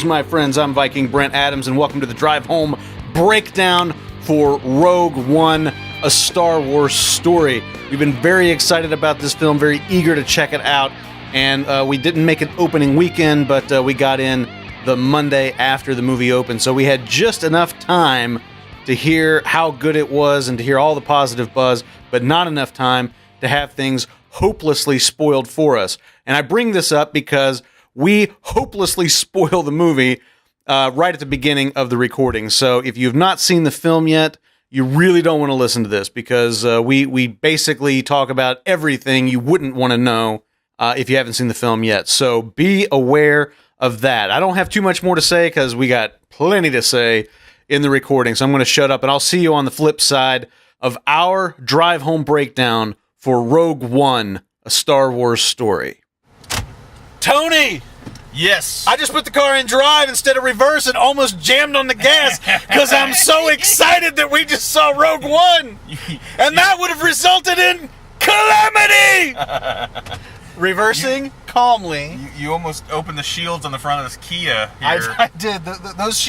Greetings, my friends. I'm Viking Brent Adams, and welcome to the Drive Home Breakdown for Rogue One, a Star Wars story. We've been very excited about this film, very eager to check it out, and we didn't make an opening weekend, but we got in the Monday after the movie opened, so we had just enough time to hear how good it was and to hear all the positive buzz, but not enough time to have things hopelessly spoiled for us. And I bring this up because we hopelessly spoil the movie right at the beginning of the recording. So if you've not seen the film yet, you really don't want to listen to this because we basically talk about everything you wouldn't want to know if you haven't seen the film yet. So be aware of that. I don't have too much more to say because we got plenty to say in the recording. So I'm going to shut up and I'll see you on the flip side of our drive home breakdown for Rogue One, a Star Wars story. Tony! Yes. I just put the car in drive instead of reverse and almost jammed on the gas because I'm so excited that we just saw Rogue One. And that would have resulted in calamity! Reversing calmly. You almost opened the shields on the front of this Kia here. I did. Those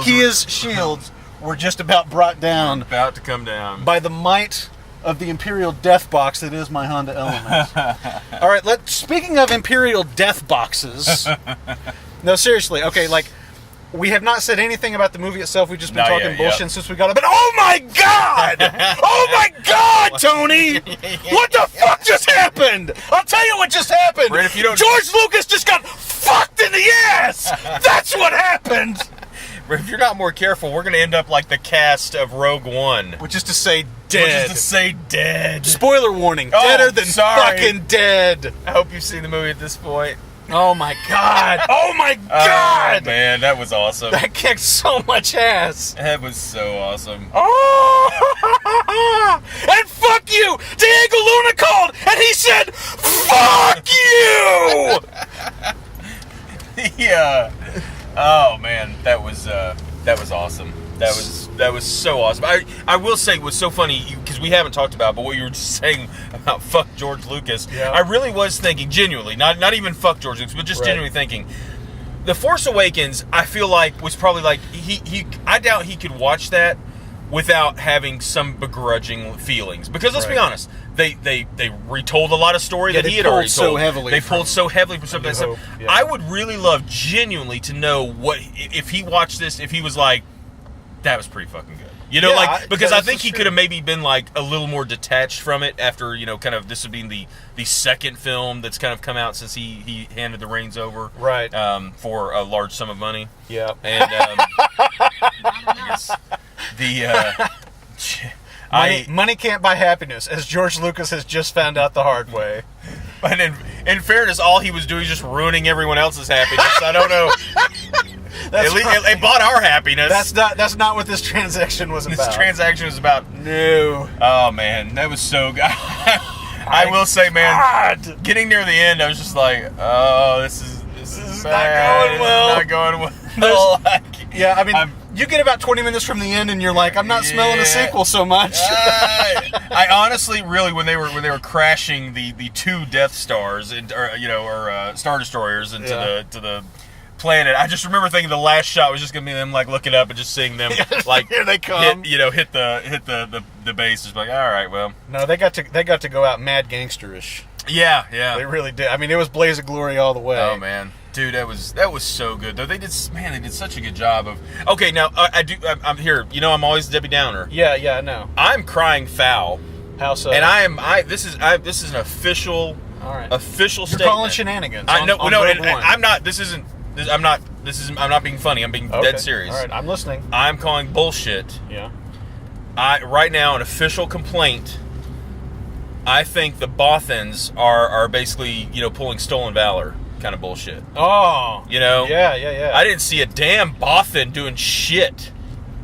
Kia's shields were just about brought down. About to come down. By the might of the Imperial Death Box that is my Honda Element. All right, speaking of Imperial Death Boxes, no, seriously, okay, we have not said anything about the movie itself. We've just been talking bullshit since we got up. But oh my God! Oh my God, Tony! What the fuck just happened? I'll tell you what just happened. Brent, if you don't... George Lucas just got fucked in the ass. That's what happened. If you're not more careful, we're going to end up like the cast of Rogue One. Which is to say dead. Dead. Spoiler warning. Deader than fucking dead. I hope you've seen the movie at this point. Oh my God. Oh my God. Oh man, that was awesome. That kicked so much ass. That was so awesome. Oh! And fuck you! Diego Luna called and he said, fuck you! Yeah. Oh man, that was awesome. That was so awesome. I will say what's so funny because we haven't talked about, but what you were just saying about fuck George Lucas. Yeah. I really was thinking genuinely, not even fuck George Lucas, but just genuinely thinking, The Force Awakens. I feel like was probably like I doubt he could watch that without having some begrudging feelings because let's be honest. They retold a lot of story that he had already told. They pulled so heavily from some of that stuff. Yeah. I would really love genuinely to know what if he watched this, if he was like, that was pretty fucking good. You know, because I think he could have maybe been like a little more detached from it after, kind of this would be the second film that's kind of come out since he handed the reins over. Right. For a large sum of money. Yeah. And I guess money can't buy happiness, as George Lucas has just found out the hard way. But in fairness, all he was doing is just ruining everyone else's happiness. I don't know. At least they bought our happiness. That's not what this transaction was about. This transaction was about. No. Oh man, that was so good. I will say, man, getting near the end, I was just like, oh, this is not going well. Not going well. Yeah, I mean. You get about 20 minutes from the end, and you're like, "I'm not smelling a sequel so much." I honestly, really, when they were crashing the two Death Stars, or Star Destroyers into the planet, I just remember thinking the last shot was just gonna be them like looking up and just seeing them like here they come, hit the base. Just like, all right, well, no, they got to go out mad gangsterish. Yeah, they really did. I mean, it was Blaze of Glory all the way. Oh man. Dude, that was so good though. They did such a good job of. Okay, now I'm here. I'm always Debbie Downer. Yeah, I know. I'm crying foul. How so? And this is an official. All right. Official statement. You're calling shenanigans. I'm not. I'm not being funny. I'm being dead serious. All right, I'm listening. I'm calling bullshit. Yeah. Right now, an official complaint. I think the Bothans are basically pulling stolen valor. Kind of bullshit. Oh. Yeah. I didn't see a damn Bothan doing shit.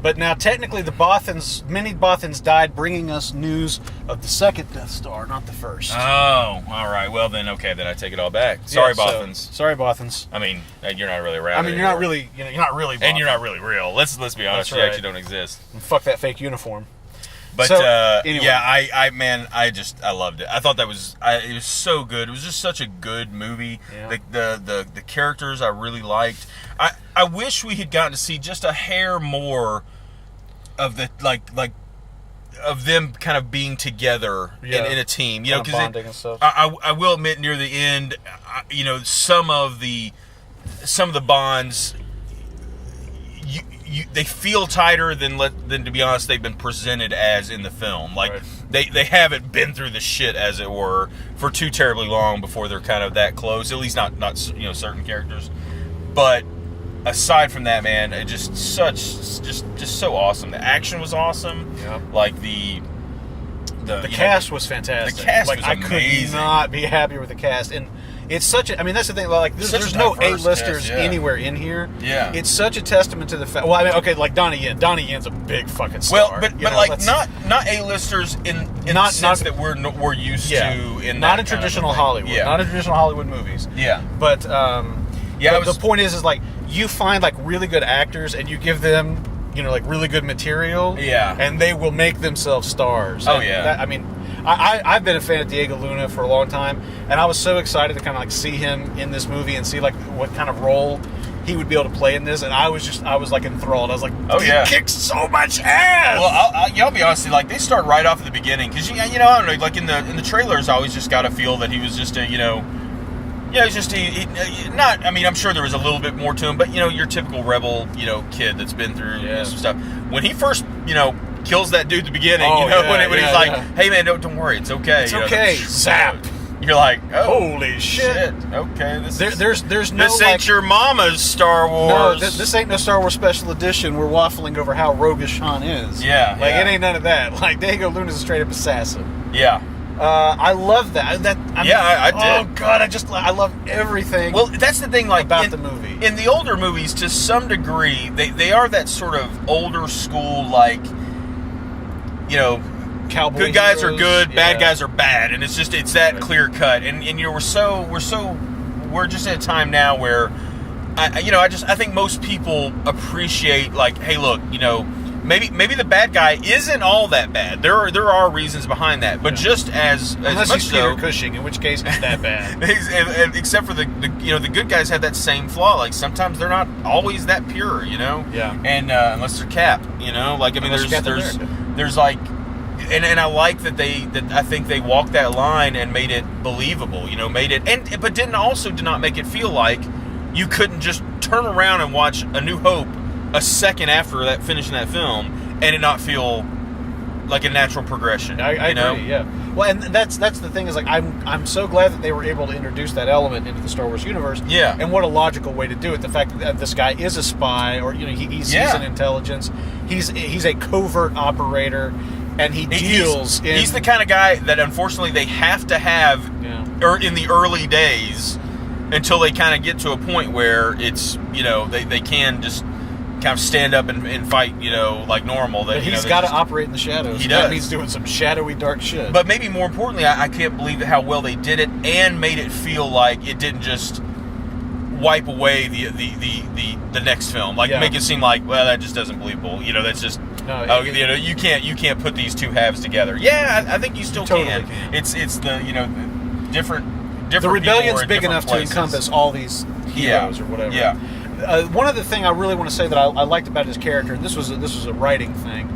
But now, technically, many Bothans died, bringing us news of the second Death Star, not the first. Oh, all right. Well, then I take it all back. Sorry, Bothans. Sorry, Bothans. I mean, you're not really around. I mean, you're not really Bothan. And you're not really real. Let's be honest. You actually don't exist. And fuck that fake uniform. But anyway. yeah, I loved it. I thought that was it was so good. It was just such a good movie. Yeah. The characters I really liked. I wish we had gotten to see just a hair more of the like of them kind of being together in a team, you know, because bonding and stuff. I will admit near the end, you know, some of the bonds, they feel tighter than to be honest they've been presented as in the film. Like they haven't been through the shit, as it were, for too terribly long before they're kind of that close. At least not you know, certain characters, but. Aside from that, man, it just so awesome. The action was awesome. Yep. Like the cast was fantastic. The cast was I amazing. could not be happier with the cast, and it's such a. I mean, that's the thing. Like, there's no A-listers anywhere in here. Yeah. It's such a testament to the fact. Well, I mean, okay, like Donnie Yen. Donnie Yen's a big fucking star. Well, but like not A-listers in the sense that we're used to in not in traditional Hollywood. Yeah. Not in traditional Hollywood movies. Yeah. But the point is like. You find like really good actors and you give them, you know, like really good material. Yeah. And they will make themselves stars. Oh, and yeah. I mean, I've been a fan of Diego Luna for a long time, and I was so excited to kind of like see him in this movie and see like what kind of role he would be able to play in this. And I was like enthralled. I was like, he kicks so much ass. Well, I'll be honest, like they start right off at the beginning because you know, I don't know, like in the trailers, I always just got a feel that he was just a, you know. Yeah, he's just not. I mean, I'm sure there was a little bit more to him, but you know, your typical rebel, you know, kid that's been through some stuff. When he first, you know, kills that dude at the beginning, you know, when he's like, "Hey, man, don't worry, it's okay, it's okay." Zap. You're like, "Oh, holy shit! Okay, there's no. This ain't your mama's Star Wars. No, this ain't no Star Wars Special Edition. We're waffling over how roguish Han is. Yeah, like it ain't none of that. Like Diego Luna's a straight up assassin. Yeah. I love that. I did. Oh god, I love everything. Well, that's the thing. Like about the movie. In the older movies, to some degree, they are that sort of older school, like, you know, cowboy. Good guys heroes. are good, bad Yeah. guys are bad, and it's that clear cut. And you know, we're just at a time now where, I think most people appreciate, like, hey, look, you know. Maybe the bad guy isn't all that bad. There are reasons behind that, but just unless much he's Peter so, Cushing, in which case it's that bad. Except for the good guys have that same flaw. Like sometimes they're not always that pure, you know. Yeah. And unless they're Cap, you know, like I mean, there's like, and I like that I think they walked that line and made it believable. You know, but did not make it feel like you couldn't just turn around and watch A New Hope a second after finishing that film and it not feel like a natural progression. I agree, yeah. Well, and that's the thing is like I'm so glad that they were able to introduce that element into the Star Wars universe. Yeah. And what a logical way to do it. The fact that this guy is a spy, or you know, he's an intelligence. He's a covert operator, and he's the kind of guy that unfortunately they have to have in the early days until they kind of get to a point where it's, you know, they can just kind of stand up and fight, you know, like normal. That he's got to operate in the shadows. He does. That means doing some shadowy, dark shit. But maybe more importantly, I can't believe how well they did it and made it feel like it didn't just wipe away the next film. Like make it seem like, well, that just doesn't believable. You know, that's just you know, you can't put these two halves together. Yeah, I think you still can. It's the, you know, different. The rebellion's big enough to encompass all these heroes or whatever. Yeah. One other thing I really want to say that I liked about his character, and this was a writing thing.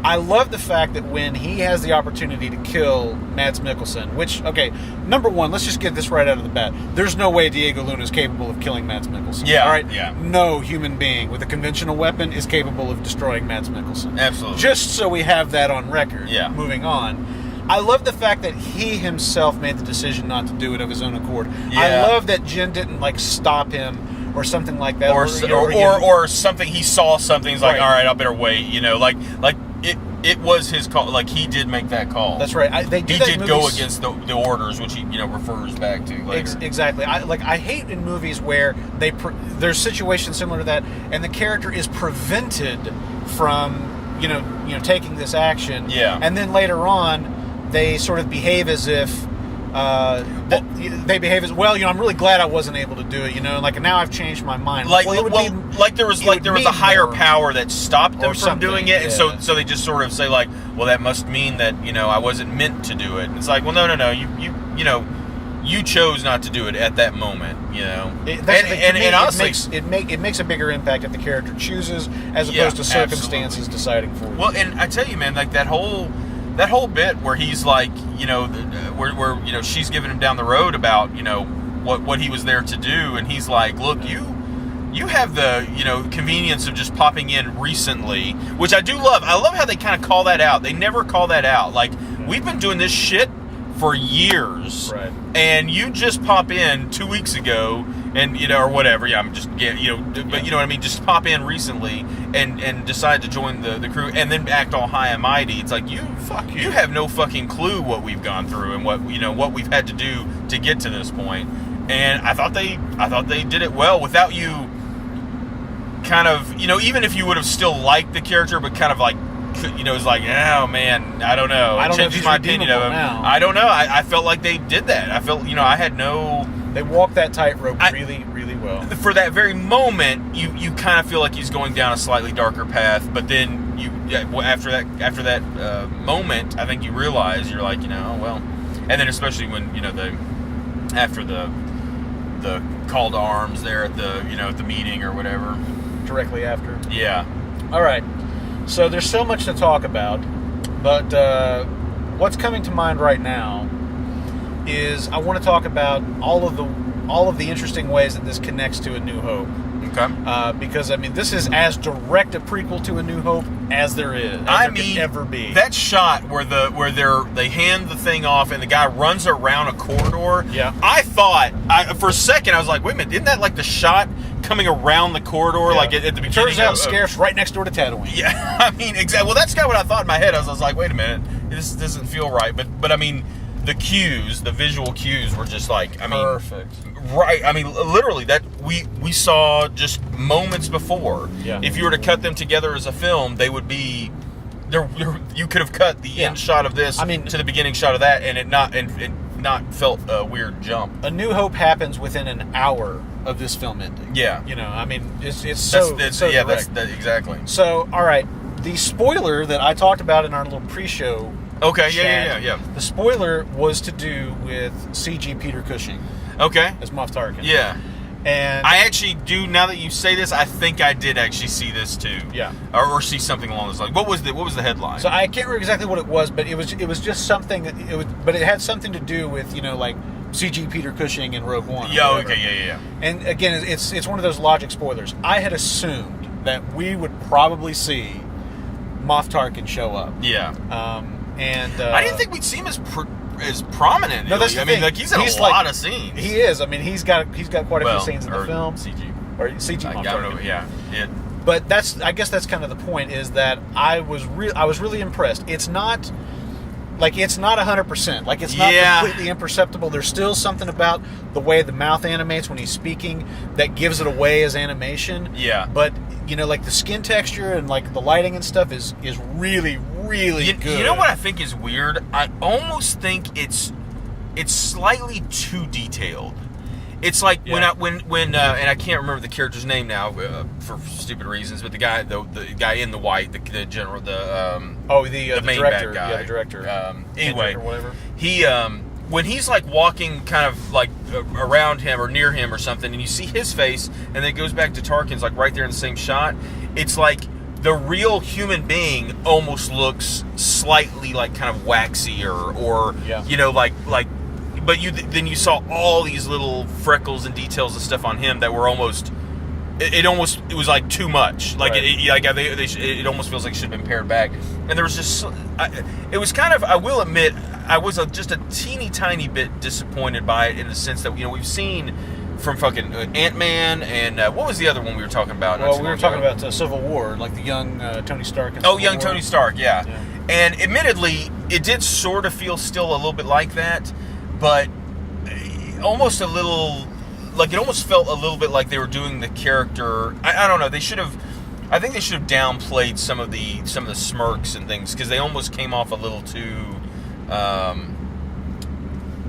I love the fact that when he has the opportunity to kill Mads Mikkelsen, which, okay, number one, let's just get this right out of the bat. There's no way Diego Luna is capable of killing Mads Mikkelsen. Yeah. All right? Yeah. No human being with a conventional weapon is capable of destroying Mads Mikkelsen. Absolutely. Just so we have that on record. Yeah. Moving on. I love the fact that he himself made the decision not to do it of his own accord. Yeah. I love that Jin didn't, like, stop him or something like that. Or something, he saw something, he's like, all right, I better wait, you know, like it was his call, like he did make that call. That's right. He did go against the orders, which he, you know, refers back to later. Exactly. I hate in movies where there's situations similar to that, and the character is prevented from, you know, taking this action. Yeah. And then later on, they sort of behave as if they behave as well. I'm really glad I wasn't able to do it. Like now I've changed my mind. Like there was a higher power that stopped them from doing it, and so they just sort of say like, well, that must mean that I wasn't meant to do it. And it's like, well, no, you chose not to do it at that moment. And honestly, it makes a bigger impact if the character chooses as opposed to circumstances deciding for you. Well, and I tell you, man, like that whole bit where he's like, where she's giving him down the road about, what he was there to do, and he's like, look, you have the, convenience of just popping in recently, which I do love. I love how they kind of call that out. They never call that out. Like, we've been doing this shit for years, right? And you just pop in 2 weeks ago, and or whatever. Yeah, I'm just but you know what I mean. Just pop in recently and decide to join the crew, and then act all high and mighty. It's like you have no fucking clue what we've gone through and what we've had to do to get to this point. And I thought they did it well without you. Kind of even if you would have still liked the character, but kind of like. It's like, oh man, I don't know. I don't changes know my opinion of him. Now. I don't know. I felt like they did that. I felt, I had no. They walked that tightrope really, really well. For that very moment, you kind of feel like he's going down a slightly darker path, but then after that moment, I think you realize you're like, oh well, and then especially when after the call to arms there at the at the meeting or whatever, directly after. Yeah. All right. So there's so much to talk about, but what's coming to mind right now is I want to talk about all of the interesting ways that this connects to A New Hope. Okay. Because this is as direct a prequel to A New Hope as there is. Could ever be. That shot where they hand the thing off and the guy runs around a corridor. Yeah. I thought for a second I was like, wait a minute, isn't that like the shot coming around the corridor like at the beginning? Turns out Scarif's right next door to Tatooine. Yeah. Exactly. Well, that's kind of what I thought in my head. I was like, wait a minute, this doesn't feel right. But the cues, the visual cues were just like, perfect. Right. Literally that we saw just moments before. Yeah. If you were to cut them together as a film, they would be there. You could have cut the end shot of this to the beginning shot of that, and it not felt a weird jump. A New Hope happens within an hour of this film ending. Yeah. It's so direct. That's exactly. So, all right, the spoiler that I talked about in our little pre-show. Okay. Chat, Yeah. The spoiler was to do with CG Peter Cushing. Okay. As Moff Tarkin. Yeah. And I actually do, now that you say this, I think I did actually see this too. Yeah. Or see something along those lines. What was the headline? So I can't remember exactly what it was, but it was just something but it had something to do with, like CG Peter Cushing in Rogue One. Yeah, okay, yeah. And again, it's one of those logic spoilers. I had assumed that we would probably see Moff Tarkin show up. Yeah. And I didn't think we'd see him as prominent. No, that's the thing. He's in a lot of scenes. He is. He's got quite a few scenes in the film. CG. Or CG. I don't know. Yeah. But I guess that's kind of the point, is that I was really impressed. It's not 100%. Like, it's not completely imperceptible. There's still something about the way the mouth animates when he's speaking that gives it away as animation. Yeah. But like the skin texture and like the lighting and stuff is really, really good. You know what I think is weird? I almost think it's slightly too detailed. It's like when and I can't remember the character's name now for stupid reasons, but the guy in the white, the general, the main director, bad guy, the director. Anyway, or whatever. He when he's like walking kind of like around him or near him or something, and you see his face, and then it goes back to Tarkin's like right there in the same shot. It's like the real human being almost looks slightly like kind of waxy or like. But then you saw all these little freckles and details and stuff on him that were almost. It was like too much. Like right. It almost feels like it should have been pared back. And there was just. It was kind of. I will admit, I was just a teeny tiny bit disappointed by it in the sense that we've seen from fucking Ant-Man and what was the other one we were talking about? Well, we were talking about Civil War, like the young Tony Stark. Young Tony Stark, yeah. And admittedly, it did sort of feel still a little bit like that. But almost a little, like it almost felt a little bit like they were doing the character. I don't know. I think they should have downplayed some of the smirks and things because they almost came off a little too.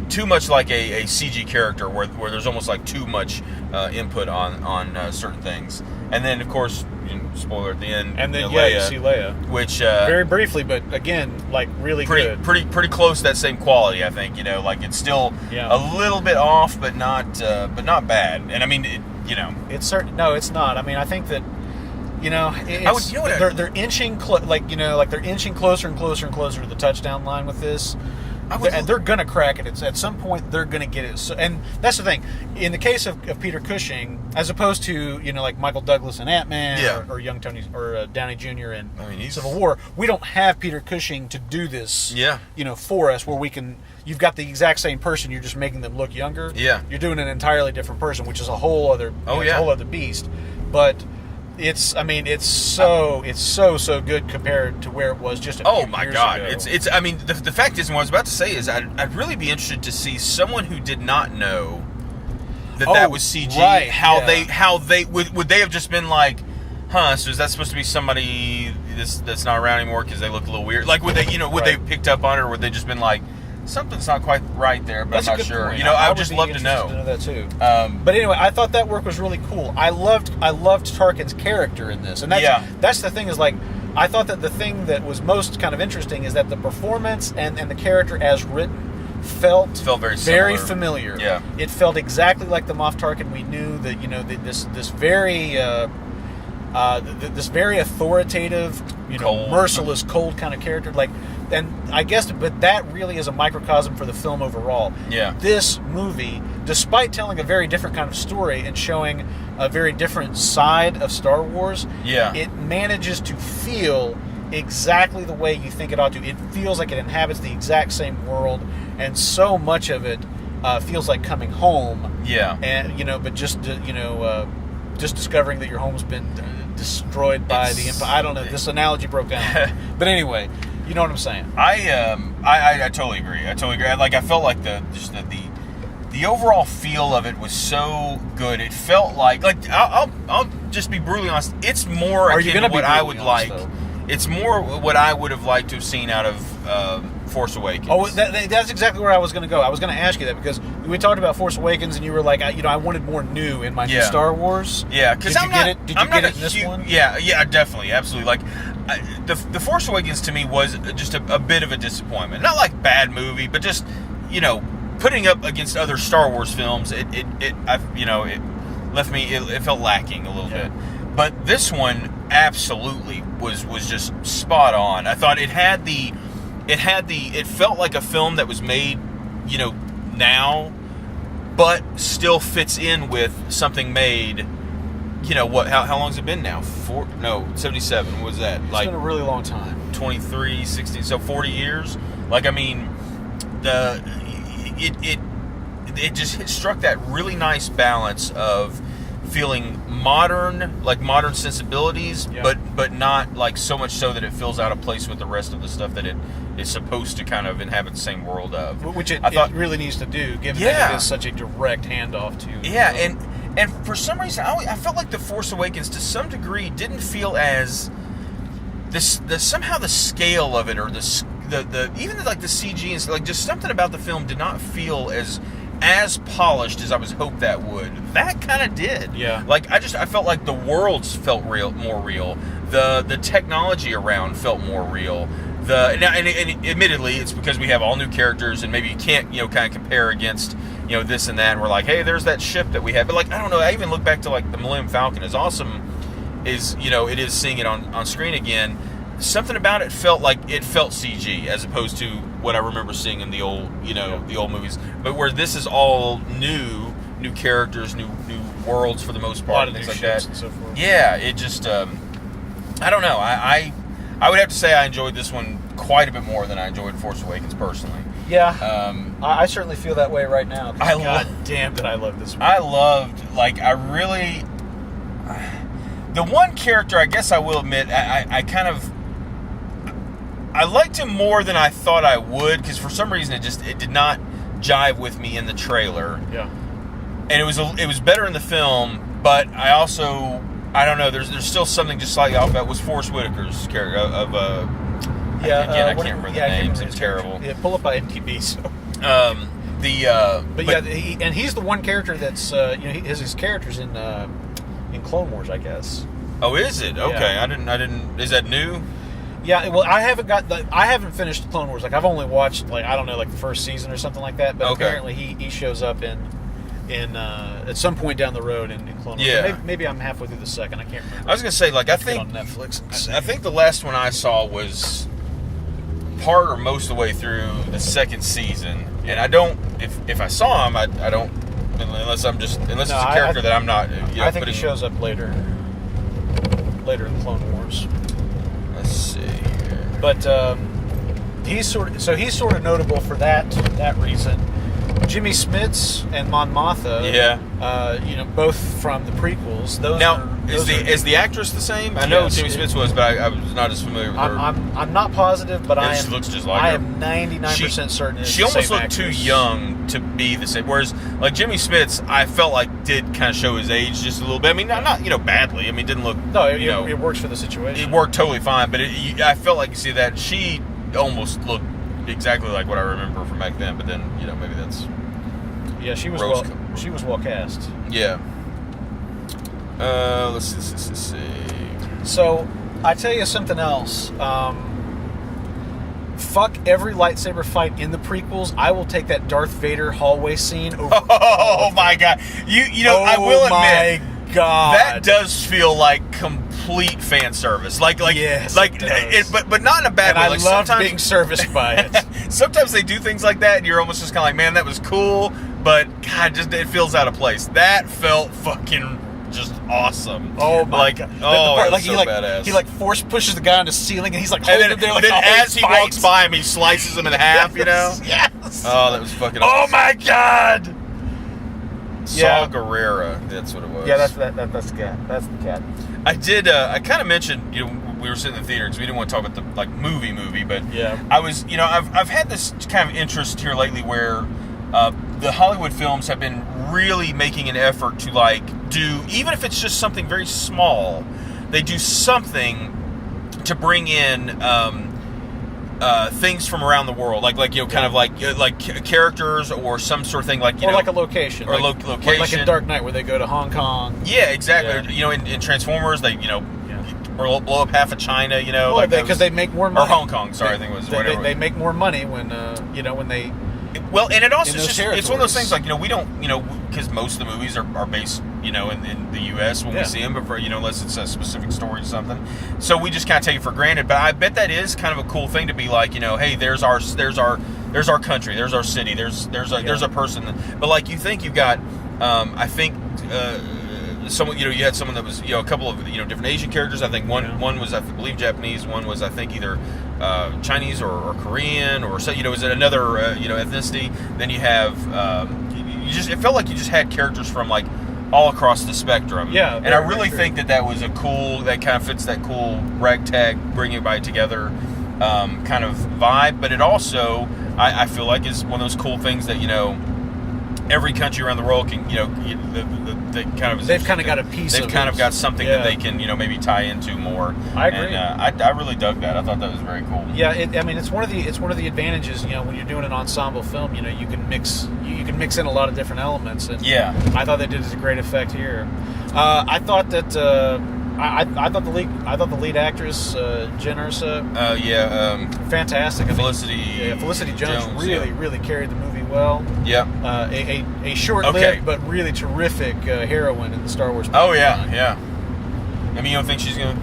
too much like a CG character where there's almost like too much input on certain things. And then, of course, spoiler at the end. And then, Leia, you see Leia. Which... very briefly, but again, like, really good. Pretty close to that same quality, I think. Like, it's still a little bit off, but not bad. And, I mean, It's certain... No, it's not. I mean, I think that, they're inching... they're inching closer and closer and closer to the touchdown line with this. And they're going to crack it. At some point, they're going to get it. So, and that's the thing. In the case of Peter Cushing, as opposed to, like Michael Douglas in Ant-Man or young Tony or Downey Jr. in Civil War, we don't have Peter Cushing to do this, for us, where we can... You've got the exact same person, you're just making them look younger. Yeah. You're doing an entirely different person, which is a whole other, it's a whole other beast. But... It's so good compared to where it was just a few years ago. It's I mean, the fact is, what I was about to say is I'd really be interested to see someone who did not know that was CG. Right, how they would they have just been like, so is that supposed to be somebody that's not around anymore because they look a little weird? Like, would they would they have picked up on it, or would they just been like, something's not quite right there, but I'm not sure. Point. I would just love to know. That too. But anyway, I thought that work was really cool. I loved Tarkin's character in this, and that's the thing is, like, I thought that the thing that was most kind of interesting is that the performance and the character as written felt very familiar. Yeah, it felt exactly like the Moff Tarkin we knew. That this very authoritative, cold, merciless, cold kind of character, like. And I guess, but that really is a microcosm for the film overall. Yeah. This movie, despite telling a very different kind of story and showing a very different side of Star Wars, it manages to feel exactly the way you think it ought to. It feels like it inhabits the exact same world, and so much of it feels like coming home. Yeah. And but just discovering that your home's been destroyed by the Empire. I don't know. This analogy broke down, but anyway. You know what I'm saying? I totally agree. Like, I felt like the overall feel of it was so good. It felt like I'll just be brutally honest. It's more akin to what I would like. Though? It's more what I would have liked to have seen out of Force Awakens. Oh, that's exactly where I was going to go. I was going to ask you that because we talked about Force Awakens, and you were like, I wanted more new in my new Star Wars. Yeah, because Did you get it in this one? Yeah, definitely, absolutely. Like, the Force Awakens to me was just a bit of a disappointment. Not like bad movie, but just putting up against other Star Wars films, it left me. It felt lacking a little bit. But this one absolutely was just spot on. I thought it felt like a film that was made, now, but still fits in with something made. How long's it been now? 77. What was that? It's been a really long time. 23, 60, so 40 years. Like, I mean, it just struck that really nice balance of feeling modern sensibilities, but not like so much so that it feels out of place with the rest of the stuff that it is supposed to kind of inhabit the same world of. Which it really needs to do, given that it is such a direct handoff to. Yeah, and for some reason, I felt like The Force Awakens, to some degree, didn't feel as somehow the scale of it, or the even like the CG and like just something about the film did not feel as polished as I was hoped that would. That kind of did. Yeah. Like I felt like the worlds felt more real. The technology around felt more real. And admittedly, it's because we have all new characters, and maybe you can't kind of compare against this and that. And we're like, hey, there's that ship that we have. But like, I don't know. I even look back to like the Millennium Falcon. As awesome as it is seeing it on screen again. Something about it felt CG as opposed to what I remember seeing in the old the old movies. But where this is all new characters, new worlds for the most part, and things like that. And so forth. Yeah, it just I don't know. I would have to say I enjoyed this one quite a bit more than I enjoyed Force Awakens personally. Yeah, I certainly feel that way right now. God damn, did I love this movie. The one character, I guess I will admit, I liked him more than I thought I would, because for some reason it did not jive with me in the trailer. Yeah, and it was better in the film, but I don't know. There's still something just slightly off. That was Forrest Whitaker's character of I can't remember the names. It's terrible. Yeah, pull up IMDb. So. and he's the one character that's he has his characters in Clone Wars, I guess. Oh, is it? Okay, Yeah. I didn't. Is that new? Yeah, well, I haven't finished Clone Wars. Like, I've only watched, like, I don't know, like the first season or something like that. But Okay. apparently he shows up in at some point down the road in Clone Wars. Yeah. Maybe I'm halfway through the second. I can't remember. I was gonna say, like, I It's think on Netflix. I think the last one I saw was part or most of the way through the second season, and I don't. If I saw him, I don't unless it's a character that I'm not. I think he shows up later in Clone Wars. Let's see here. But he's sort of notable for that reason. Jimmy Smits and Mon Mothma, both from the prequels. Is the actress the same? I know Jimmy Smits was, but I was not as familiar with her. I'm not positive, but She looks just like I her. am 99% certain. It's She the almost same looked too actress. young to be the same. Whereas, like Jimmy Smits, I felt like did kind of show his age just a little bit. I mean, not badly. I mean, didn't look. No, it works for the situation. It worked totally fine, but I felt like you see that she almost looked exactly like what I remember from back then. But then maybe that's she was well cast. yeah. Let's see. So I tell you something else. Fuck every lightsaber fight in the prequels. I will take that Darth Vader hallway scene over. Oh my god! I will admit. My God, that does feel like complete fan service. Yes, but not in a bad and way. I Like love sometimes, being serviced by it. sometimes they do things like that, and you're almost just kind of like, man, that was cool, but God, it feels out of place. That felt fucking just awesome. Oh my God! The part, it's so badass. He force pushes the guy on the ceiling, and he's like And holding then, him there. but then as he walks by him, he slices him in half. Yes. Oh, that was fucking. Oh awesome. my God! Saw Gerrera. That's what it was. Yeah, that's the cat. That's the cat. I did. I kind of mentioned. We were sitting in the theater because we didn't want to talk about the movie, but yeah. I was. I've had this kind of interest here lately where the Hollywood films have been really making an effort to do, even if it's just something very small, they do something to bring in things from around the world, kind of like characters or some sort of thing, like a location, or location, like in Dark Knight where they go to Hong Kong. Yeah, exactly. Yeah. In Transformers, they blow up half of China. Because they make more money. Or Hong Kong. Sorry, I think it was whatever. They make more money when when they. Well, and it also is just, it's one of those territories. things we don't, because most of the movies are based, in the U.S. when we see them, but for, unless it's a specific story or something. So we just kind of take it for granted. But I bet that is kind of a cool thing to be like, hey, there's our country, there's our city, there's a person. But you think you've got, I think, someone, you had someone that was, a couple of, different Asian characters. I think one was, I believe, Japanese. One was, I think, either Chinese or Korean, or so, is it another, ethnicity? Then you have, it felt like you just had characters from all across the spectrum. Yeah, and I really think that was that kind of fits that cool ragtag, bring everybody together, kind of vibe. But it also, I feel like, is one of those cool things that every country around the world can, they've kind of got a piece. They've kind of got something that they can, maybe tie into more. I agree. And I really dug that. I thought that was very cool. Yeah, it's one of the advantages. When you're doing an ensemble film, you can mix in a lot of different elements. And I thought they did a great effect here. I thought that. I thought the lead actress, Jen Ursa. Fantastic. Felicity Jones really carried the movie well. Yeah. A short-lived but really terrific heroine in the Star Wars. Oh yeah. I mean, you don't think she's gonna?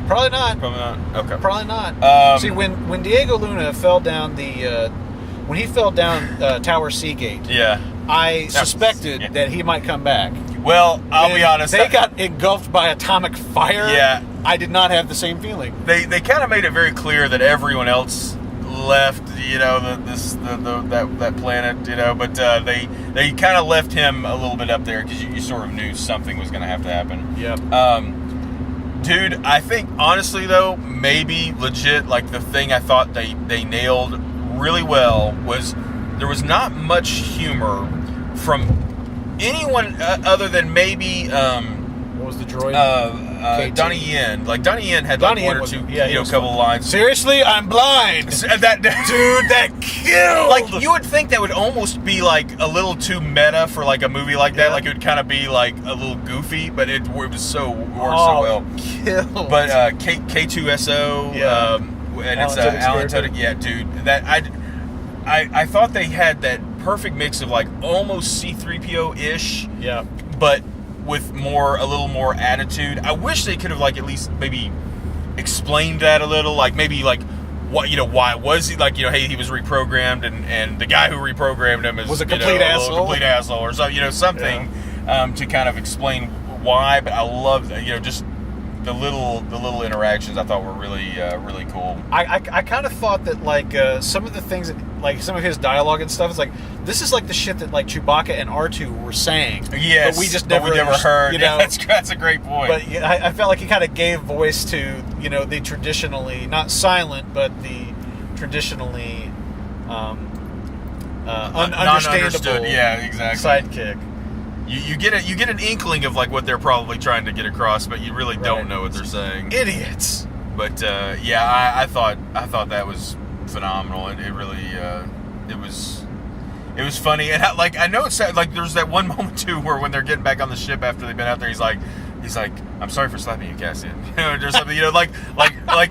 Probably not. Probably not. Okay. Probably not. See, when Diego Luna fell down when he fell down Tower Seagate. Yeah. I suspected that he might come back. Well, I'll be honest. They got engulfed by atomic fire. Yeah. I did not have the same feeling. They kind of made it very clear that everyone else left, that planet, but they kind of left him a little bit up there because you sort of knew something was going to have to happen. Yeah. Dude, I think honestly though, maybe legit, the thing I thought they nailed really well was there was not much humor from anyone other than maybe what was the droid? Donnie Yen. Like Donnie Yen had like one or two, couple of lines. Seriously, I'm blind. That Dude, that killed. Like you would think that would almost be like a little too meta for like a movie like that. Like it would kind of be like a little goofy, but it was so worked so well. Killed. But K2SO, and it's Alan Tudyk. Yeah, dude, that I thought they had that perfect mix of like almost C-3PO ish. Yeah. But with a little more attitude. I wish they could have like at least maybe explained that a little, like maybe like what why was he like hey, he was reprogrammed and the guy who reprogrammed him was a complete asshole, or so something to kind of explain why. But I love just the little interactions I thought were really really cool. I kind of thought that like some of the things that, like some of his dialogue and stuff is like, this is like the shit that like Chewbacca and R2 were saying. Yes, but we just never heard. That's a great point. But I felt like he kind of gave voice to the traditionally not silent, but the traditionally understandable sidekick. You get an inkling of like what they're probably trying to get across, but you really don't know what they're saying. Idiots. But I thought that was phenomenal, and it really it was funny, and I know it's like there's that one moment too where when they're getting back on the ship after they've been out there, he's like, I'm sorry for slapping you, Cassian, or something, like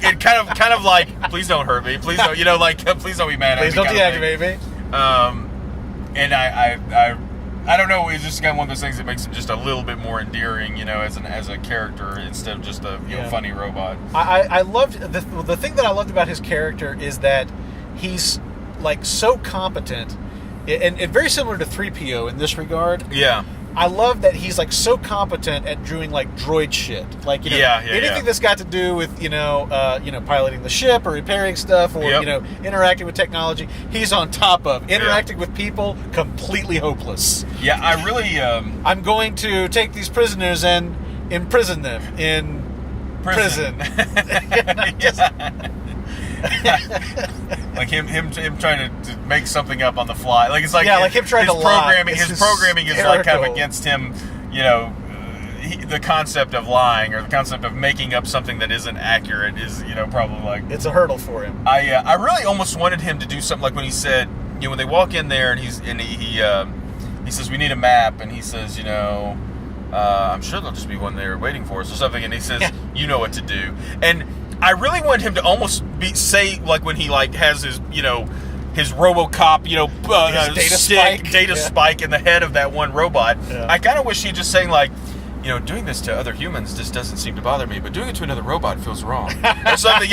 it kind of like, please don't hurt me, please don't, please don't be mad at me, please don't deactivate me. And I don't know, it's just kind of one of those things that makes him just a little bit more endearing, as a character instead of just a funny robot. I loved the thing that I loved about his character is that he's like so competent, and very similar to 3PO in this regard. Yeah. I love that he's like so competent at doing like droid shit, like anything that's got to do with piloting the ship or repairing stuff or interacting with technology. He's on top of interacting with people. Completely hopeless. Yeah, I really. I'm going to take these prisoners and imprison them in prison. Like him trying to make something up on the fly. Like it's like like him trying to lie. His programming is like kind of against him. The concept of lying or the concept of making up something that isn't accurate is probably like it's a hurdle for him. I really almost wanted him to do something like when he said when they walk in there and he says we need a map, and he says I'm sure there'll just be one there waiting for us or something, and he says you know what to do. And I really want him to almost say like when he like has his his RoboCop data spike in the head of that one robot. I kind of wish he'd just saying like doing this to other humans just doesn't seem to bother me, but doing it to another robot feels wrong or something.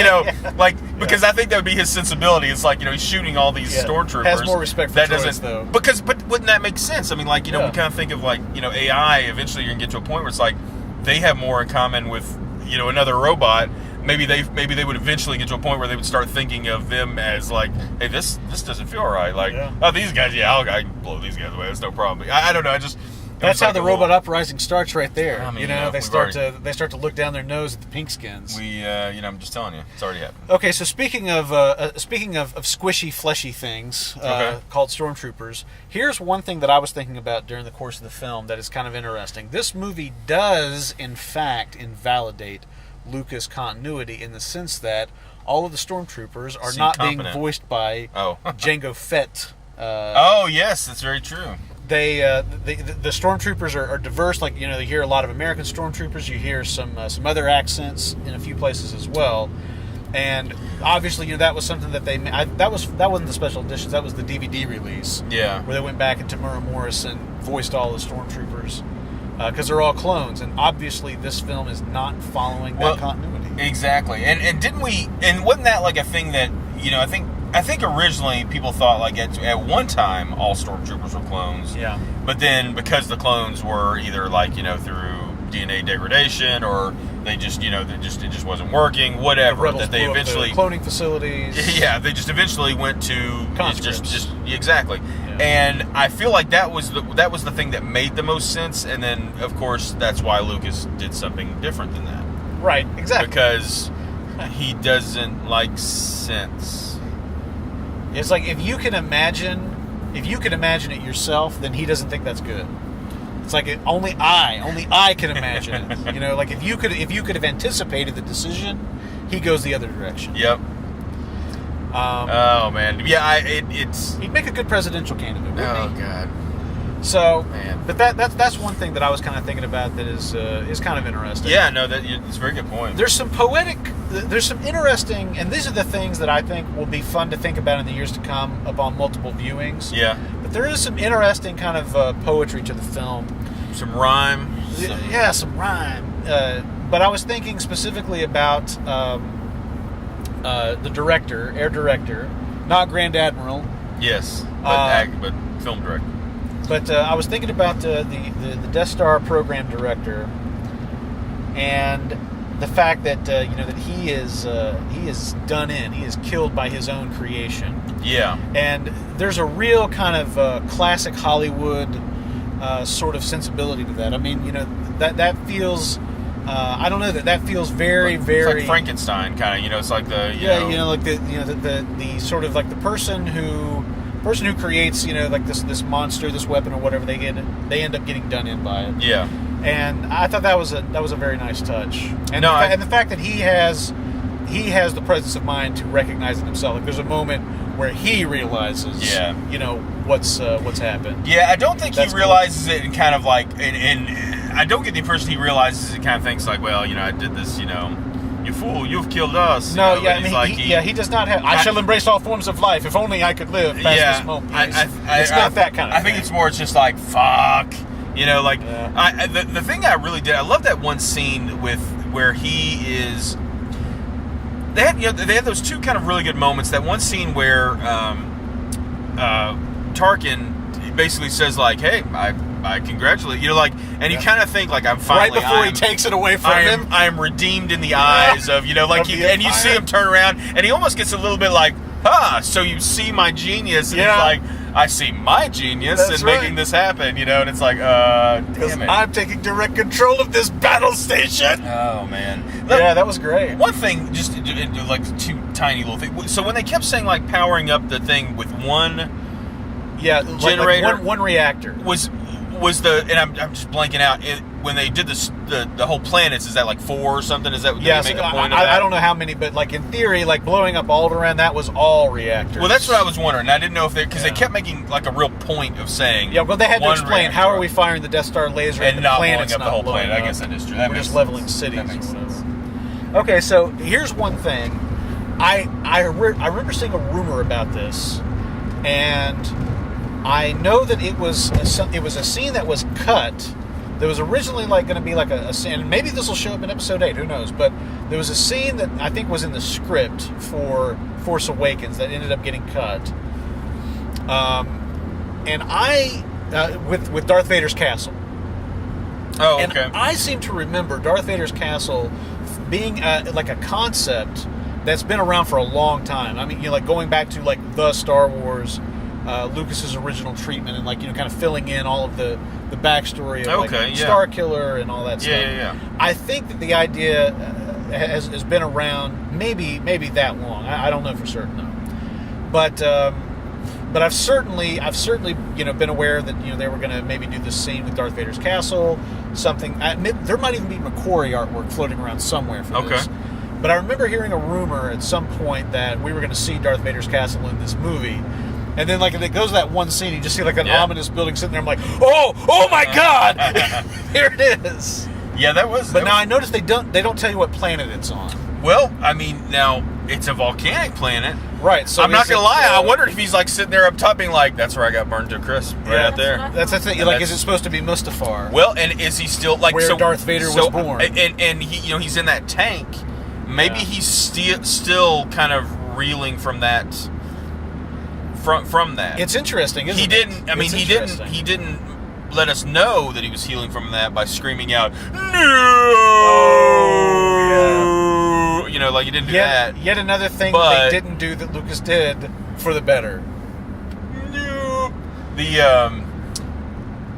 Because I think that would be his sensibility. It's like he's shooting all these stormtroopers. Has more respect for droids, though. But wouldn't that make sense? I mean, we kind of think of like AI. Eventually, you're gonna get to a point where it's like they have more in common with another robot. Maybe they would eventually get to a point where they would start thinking of them as like, hey, this doesn't feel right. Like, oh, these guys, I can blow these guys away. That's no problem. I don't know. That's how the robot uprising starts right there. I mean, they start to look down their nose at the pink skins. I'm just telling you, it's already happened. Okay, so speaking of squishy, fleshy things called stormtroopers, here's one thing that I was thinking about during the course of the film that is kind of interesting. This movie does, in fact, invalidate Lucas continuity in the sense that all of the stormtroopers are not being voiced by Jango Fett. Yes, that's very true. The stormtroopers are diverse. Like you hear a lot of American stormtroopers. You hear some other accents in a few places as well. And obviously, that was something that that wasn't the special editions. That was the DVD release. Yeah, where they went back and Tamura Morrison voiced all the stormtroopers. Because they're all clones, and obviously this film is not following that continuity. Exactly, and didn't we? And wasn't that like a thing that I think originally people thought like at one time all stormtroopers were clones. Yeah. But then because the clones were either like through DNA degradation or they just it just wasn't working, whatever. That they eventually cloning facilities. Yeah, they just eventually went to just exactly. Yeah. And I feel like that was the thing that made the most sense. And then of course that's why Lucas did something different than that. Right. Exactly. Because he doesn't like sense. It's like if you can imagine it yourself, then he doesn't think that's good. It's like only I can imagine it. You know, like if you could have anticipated the decision, he goes the other direction. Yep. Oh man, yeah, it's he'd make a good presidential candidate. Wouldn't he? God. So, man. But that's one thing that I was kind of thinking about that is kind of interesting. Yeah, no, it's a very good point. There's some interesting, and these are the things that I think will be fun to think about in the years to come upon multiple viewings. Yeah. But there is some interesting kind of poetry to the film. Some rhyme. Yeah, some rhyme. But I was thinking specifically about the director, air director, not Grand Admiral. Yes, but film director. But I was thinking about the Death Star program director, and the fact that that he is done in, he is killed by his own creation. Yeah. And there's a real kind of classic Hollywood sort of sensibility to that. I mean, that feels. I don't know that feels very. It's like Frankenstein kind of. It's like the the sort of like the person who creates like this monster, this weapon or whatever, they end up getting done in by it. Yeah. And I thought that was a very nice touch. And and the fact that he has the presence of mind to recognize it himself. Like there's a moment where he realizes what's happened. Yeah, I don't think he realizes it and kind of like and I don't get the impression he realizes it, kind of thinks like, well, I did this, you fool, you've killed us. No, he does not have. I shall embrace all forms of life. If only I could live past this moment. It's not that kind of. I think it's more. It's just like fuck. The thing I really did. I love that one scene where he is. They had those two kind of really good moments. That one scene where Tarkin basically says like, "Hey, I congratulate you," and you kind of think like I'm finally right before he takes it away from him. I am redeemed in the eyes of and you see him turn around and he almost gets a little bit like, so you see my genius, and he's like, I see my genius in making this happen, and it's like, damn it, I'm taking direct control of this battle station. Oh man, that was great. One thing, just like two tiny little things. So when they kept saying like powering up the thing with one generator, like one reactor was the, and I'm just blanking out. When they did this, the whole planets, is that like 4 or something? Is that what they make a point of that? I don't know how many, but like in theory, like blowing up Alderaan, that was all reactors. Well, that's what I was wondering. I didn't know if because they kept making like a real point of saying. Yeah, well, they had to explain how are we firing the Death Star laser and not blowing up the whole planet. I guess that is true. We're just leveling cities. That makes sense. Okay, so here's one thing. I remember seeing a rumor about this, and I know that it was a scene that was cut. There was originally like going to be like a scene, and maybe this will show up in episode 8, who knows, but there was a scene that I think was in the script for Force Awakens that ended up getting cut. And with Darth Vader's castle. Oh, okay. And I seem to remember Darth Vader's castle being like a concept that's been around for a long time. I mean, like going back to like the Star Wars, Lucas's original treatment, and like kind of filling in all of the backstory of Star Killer and all that stuff. Yeah. I think that the idea has been around maybe that long. I don't know for certain though, but I've certainly been aware that they were going to maybe do this scene with Darth Vader's castle. Something there might even be McQuarrie artwork floating around somewhere for this. But I remember hearing a rumor at some point that we were going to see Darth Vader's castle in this movie. And then, like, it goes to that one scene, you just see, like, an ominous building sitting there. I'm like, oh my God! Here it is. Yeah, that was... But now I noticed they don't tell you what planet it's on. Well, I mean, now, it's a volcanic planet. Right, so... I'm not going to lie, I wondered if he's, like, sitting there up top being like, that's where I got burned to a crisp, right out there. That's the thing. Like, is it supposed to be Mustafar? Well, and is he still, like... Where Darth Vader was born. And he, he's in that tank. Maybe he's still kind of reeling from that... From that, it's interesting. Isn't he didn't. I mean, he didn't let us know that he was healing from that by screaming out, "No!" Oh, yeah. Like he didn't do that. Yet another thing they didn't do that Lucas did for the better. No.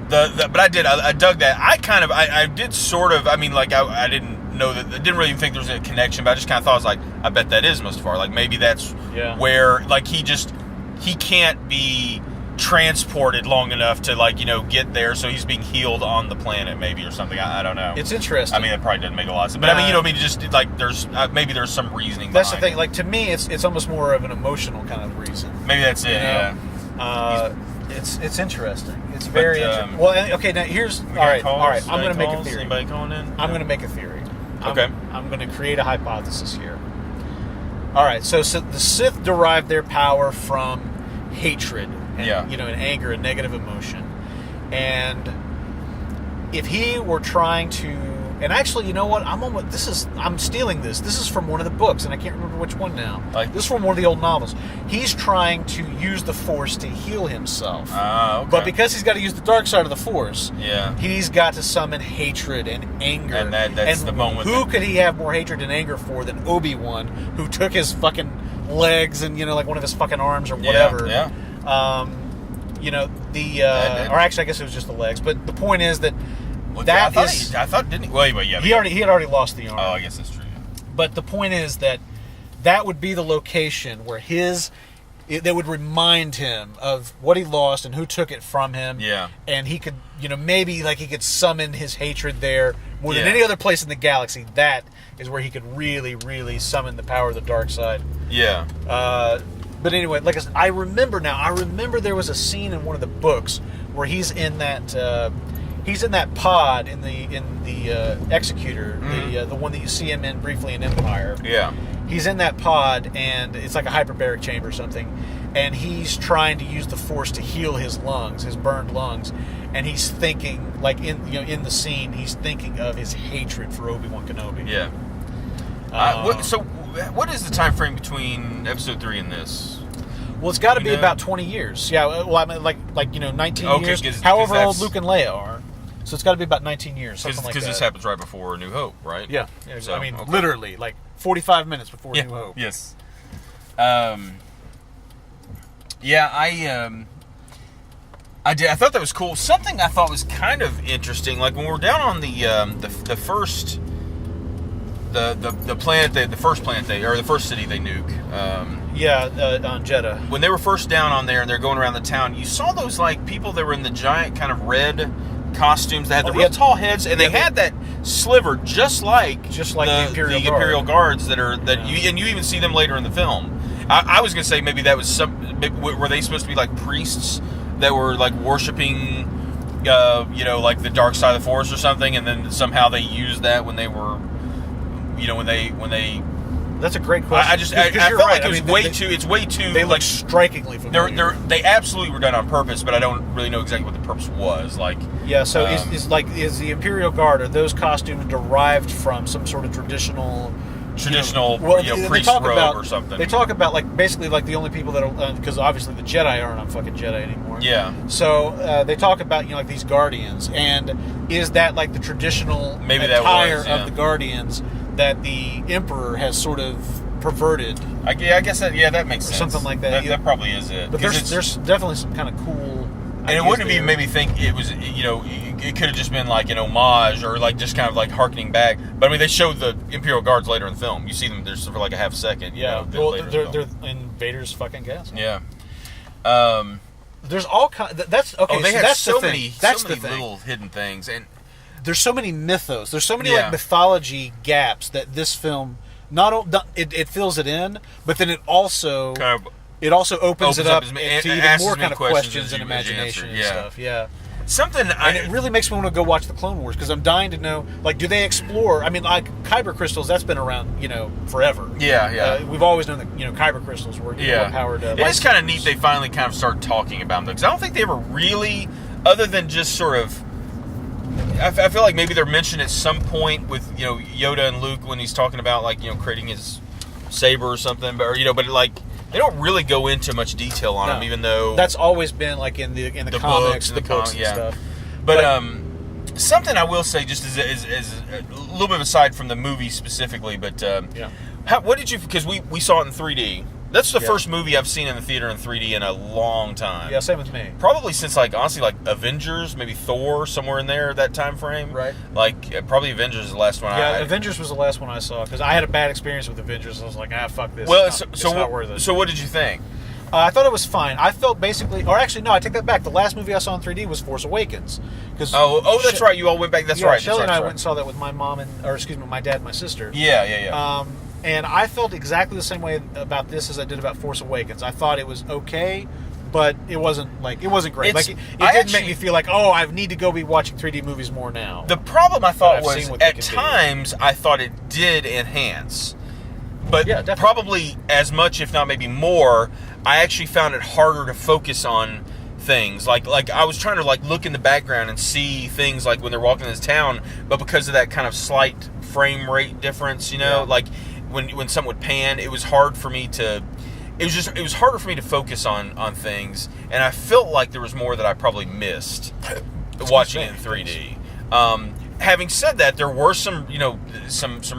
But I dug that. I did sort of. I mean, like I didn't know that. I didn't really think there was a connection, but I just kind of thought, I was like, I bet that is Mustafar. Like maybe that's where, like he can't be transported long enough to get there, so he's being healed on the planet maybe or something. I don't know. It's interesting. I mean, it probably doesn't make a lot of sense, but just like there's maybe there's some reasoning. That's the behind thing. Like, to me, it's almost more of an emotional kind of reason. Maybe that's it. Yeah. It's interesting. It's very interesting. Well, okay. Now here's all right. I'm going to make a theory. Anybody calling in? I'm going to make a theory. Okay. I'm going to create a hypothesis here. All right. So the Sith derived their power from hatred. And, and anger and negative emotion. And if he were trying to, and actually, you know what? I'm stealing this. This is from one of the books, and I can't remember which one now. This is from one of the old novels. He's trying to use the Force to heal himself. Okay. But because he's got to use the dark side of the Force, yeah, he's got to summon hatred and anger. And that's the moment. Who could he have more hatred and anger for than Obi-Wan, who took his fucking legs and like one of his fucking arms or whatever? Yeah. Or actually, I guess it was just the legs. But the point is that I thought didn't he? Well, yeah. He had already lost the arm. Oh, I guess that's true. But the point is that would be the location where that would remind him of what he lost and who took it from him. Yeah. And he could, maybe he could summon his hatred there more than any other place in the galaxy. That is where he could really, really summon the power of the dark side. Yeah. But anyway, like I said, I remember there was a scene in one of the books where he's in that pod in the Executor, the one that you see him in briefly in Empire. Yeah. He's in that pod, and it's like a hyperbaric chamber or something, and he's trying to use the Force to heal his lungs, his burned lungs, and he's thinking, in the scene, he's thinking of his hatred for Obi-Wan Kenobi. Yeah. What is the time frame between Episode 3 and this? Well, it's got to be about 20 years. Yeah, well, I mean, 19 years. However old Luke and Leia are. So it's got to be about 19 years, something like that. Because this happens right before New Hope, right? Yeah. So, literally, 45 minutes before New Hope. Yes. I thought that was cool. Something I thought was kind of interesting, like when we're down on the first the planet, the first city they nuke. On Jeddah. When they were first down on there and they're going around the town, you saw those people that were in the giant kind of red costumes that had the real tall heads, and they had that sliver just like the Imperial Guards you even see them later in the film. I was gonna say maybe that was were they supposed to be like priests that were worshiping the dark side of the Force or something, and then somehow they used that when they were when they That's a great question. I felt like it was it's way too. They look strikingly familiar. They absolutely were done on purpose, but I don't really know exactly what the purpose was. So is the Imperial Guard, are those costumes derived from some sort of traditional priest robe or something? They talk about basically the only people that are, because obviously the Jedi aren't on fucking Jedi anymore. Yeah. So they talk about these Guardians, and is that the traditional attire of the Guardians that the Emperor has sort of perverted? I guess that makes sense. Something like that. That probably is it. But there's definitely some kind of cool. And it wouldn't have made me think it was, it could have just been an homage or just kind of harkening back. But I mean, they showed the Imperial Guards later in the film. You see them there's for a half second. Yeah. They're in Vader's fucking castle. Yeah. There's all kinds. That's okay. Oh, they have so many little hidden things, and there's so many mythos. There's so many mythology gaps that this film it fills it in, but then it also opens it up to even more kind of questions and imagination and stuff. Yeah. And it really makes me want to go watch the Clone Wars, because I'm dying to know, do they explore? I mean, kyber crystals, that's been around, forever. Yeah. We've always known that, kyber crystals were powered. It is kind of neat they finally kind of start talking about them, because I don't think they ever really, other than just sort of, I feel like maybe they're mentioned at some point with, Yoda and Luke when he's talking about, creating his saber or something, but they don't really go into much detail on them, even though that's always been in the comics, the books and stuff. But something I will say, just as a little bit aside from the movie specifically, but what did you? Because we saw it in 3D. That's the first movie I've seen in the theater in 3D in a long time. Yeah, same with me. Probably since honestly Avengers, maybe Thor, somewhere in there, that time frame. Right. Probably Avengers is the last one. Yeah, Avengers was the last one I saw, because I had a bad experience with Avengers. I was like, fuck this. Well, it's not worth it. So what did you think? I thought it was fine. I felt basically, or actually, no, I take that back. The last movie I saw in 3D was Force Awakens. That's right. You all went back. That's right. Shelley and I right. went and saw that with my mom my dad and my sister. Yeah. And I felt exactly the same way about this as I did about Force Awakens. I thought it was okay, but it wasn't great. It didn't make me feel like, oh, I need to go be watching 3D movies more now. The problem I thought was at times I thought it did enhance, but probably as much, if not maybe more. I actually found it harder to focus on things. Like I was trying to look in the background and see things like when they're walking in this town, but because of that kind of slight frame rate difference, like when something would pan, it was hard for me to. It was harder for me to focus on things, and I felt like there was more that I probably missed watching it in 3D. Having said that, there were some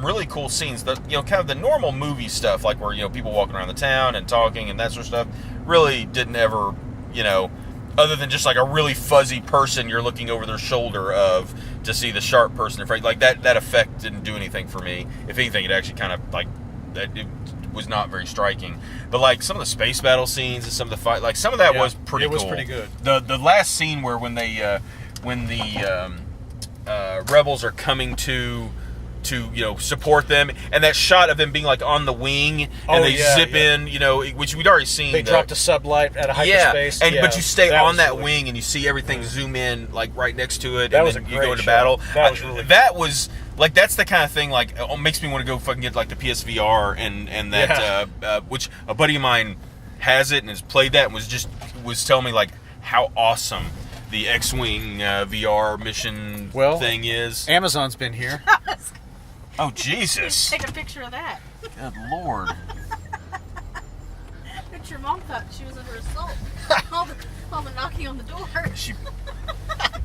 really cool scenes. Kind of the normal movie stuff, like where people walking around the town and talking and that sort of stuff, really didn't ever, other than just like a really fuzzy person you're looking over their shoulder of to see the sharp person in front. Like that effect didn't do anything for me. If anything, it actually kind of it was not very striking. But like some of the space battle scenes and some of the fight, like some of that was pretty cool. It was pretty good. The last scene where when the rebels are coming to support them, and that shot of them being like on the wing and they zip in, which we'd already seen. They dropped a sublight at a hyperspace. But you stay on that wing and you see everything zoom in like right next to it, and then you go into battle. That was like, that's the kind of thing like it makes me want to go fucking get like the PSVR and that which a buddy of mine has it and has played that and was telling me like how awesome the X-Wing VR mission thing is. Amazon's been here. Oh, Jesus. Take a picture of that. Good Lord. But your mom thought she was under assault. all the knocking on the door. She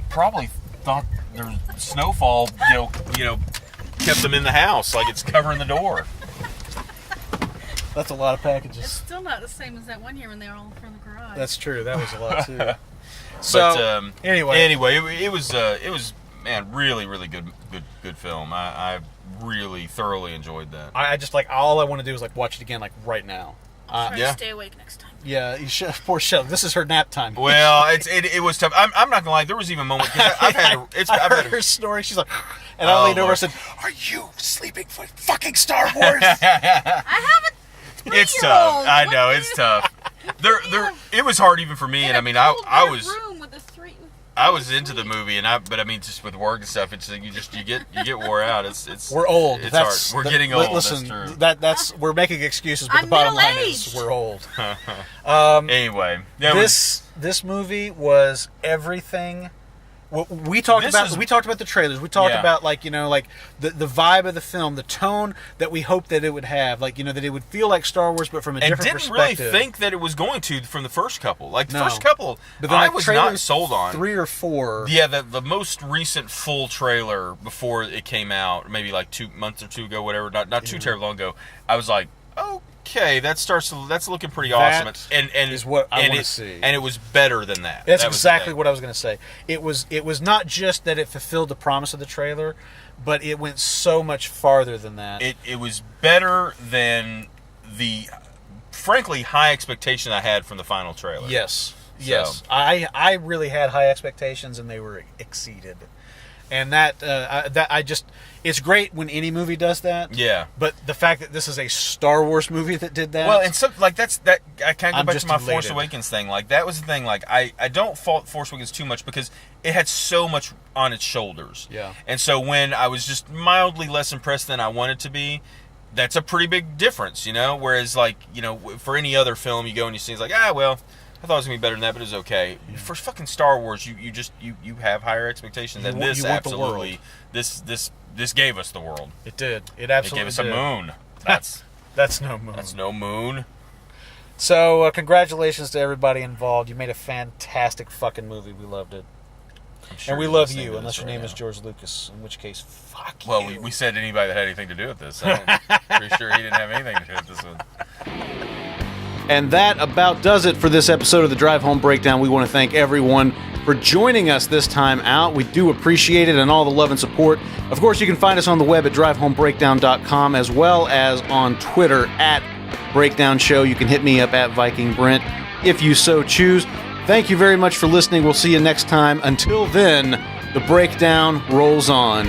probably thought there was snowfall, kept them in the house, like it's covering the door. That's a lot of packages. It's still not the same as that one year when they were all in front of the garage. That's true. That was a lot, too. So, anyway, it was man, really, really good film. I really thoroughly enjoyed that. I just all I want to do is watch it again right now. I'll try to stay awake next time. Yeah, you should. Poor Shelly. This is her nap time. Well, it was tough. I'm not gonna lie. There was even a moment because I've heard her story. She's like, and I leaned over and said, "Are you sleeping for fucking Star Wars?" I haven't. It's tough. I know it's tough. It was hard even for me, and I mean, I was into the movie, but I mean, just with work and stuff, it's you get wore out. It's we're old. It's hard. We're getting old. Listen, that's true. That's we're making excuses, but the bottom line is we're old. Anyway, this movie was everything. We talked about the trailers. We talked about the vibe of the film, the tone that we hoped that it would have, that it would feel like Star Wars, but from a different perspective. And didn't really think that it was going to from the first couple. First couple, but then, I was not sold on. 3 or 4. Yeah, the most recent full trailer before it came out, maybe 2 months or 2 ago, whatever. Not too terribly long ago. I was like, okay, that's looking pretty awesome. And is what I want to see. And it was better than that. That's exactly what I was going to say. It was not just that it fulfilled the promise of the trailer, but it went so much farther than that. It was better than the, frankly, high expectation I had from the final trailer. Yes. I really had high expectations, and they were exceeded. And it's great when any movie does that. Yeah. But the fact that this is a Star Wars movie that did that. Well, and so I kind of go back to my Force Awakens thing. That was the thing. I don't fault Force Awakens too much because it had so much on its shoulders. Yeah. And so when I was just mildly less impressed than I wanted to be, that's a pretty big difference, Whereas for any other film, you go and you see it's well, I thought it was gonna be better than that, but it was okay. Yeah. For fucking Star Wars, you have higher expectations, and this absolutely this gave us the world. It did. It absolutely gave us a moon. That's no moon. That's no moon. So congratulations to everybody involved. You made a fantastic fucking movie. We loved it, and we love you. Unless your name is George Lucas, in which case, fuck you. Well, we said anybody that had anything to do with this. I'm pretty sure he didn't have anything to do with this one. And that about does it for this episode of the Drive Home Breakdown. We want to thank everyone for joining us this time out. We do appreciate it and all the love and support. Of course, you can find us on the web at drivehomebreakdown.com as well as on Twitter at breakdown show. You can hit me up at Viking Brent if you so choose. Thank you very much for listening. We'll see you next time. Until then, the breakdown rolls on.